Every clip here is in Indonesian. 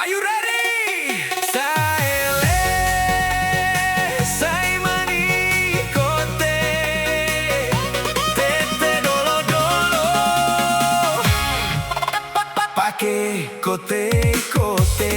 Are you ready? Saile, sai mani kote, tete dolo dolo, pake kote kote.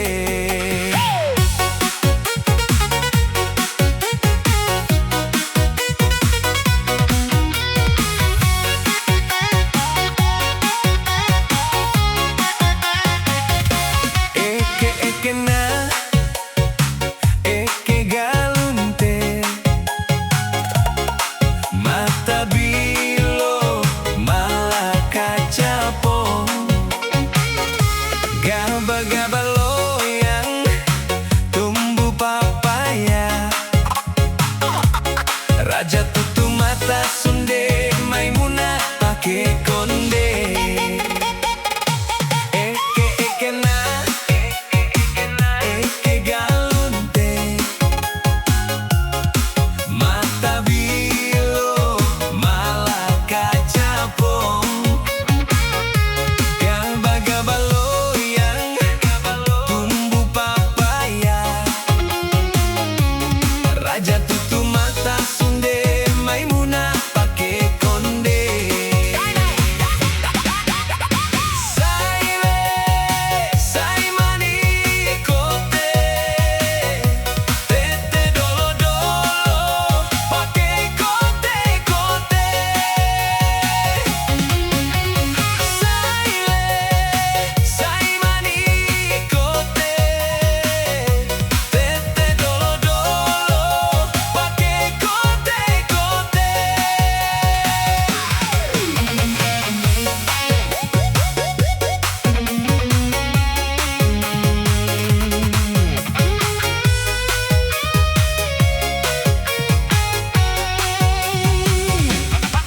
Gaba-gaba loyang tumbuh papaya, raja tutup mata sunde Maimunah pake konde. Eke na, eke galunte, mata bilo malaka capong. Gaba-gaba raja tutup mata sunde Maimunah pake konde. Saile, sai mani kote, tete dolo dolo, pake kote kote. Saile, sai mani kote, tete dolo dolo,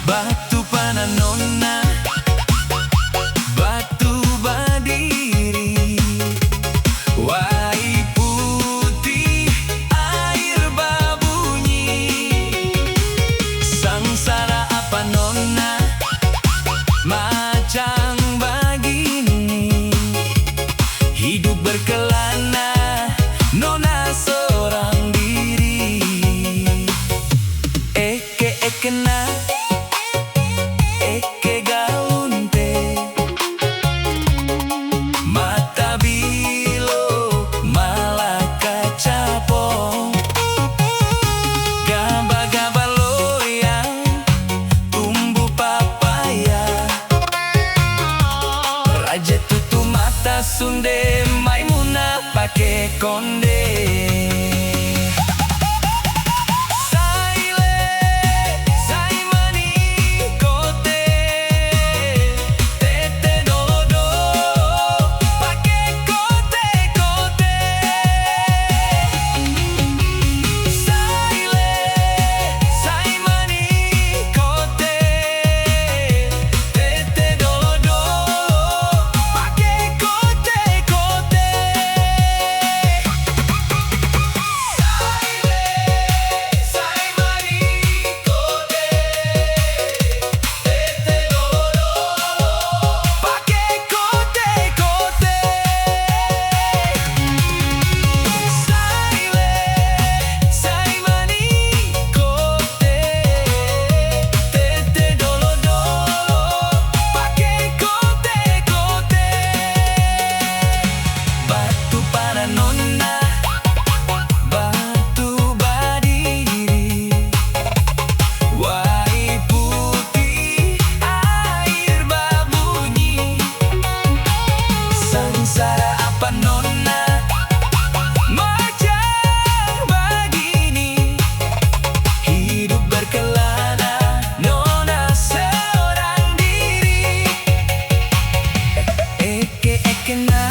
batu pananona, batu badiri, wai putih air babunyi. Sangsara apa nona, macam begini, hidup berkelana nona seorang diri. Eke na, eke galunte, mata bilo malaka capong. Gaba-gaba loyang tumbuh papaya, raja tutup mata sunde Maimunah pake konde. Sangsara apa nona, macam begini, hidup berkelana nona seorang diri. Eke na,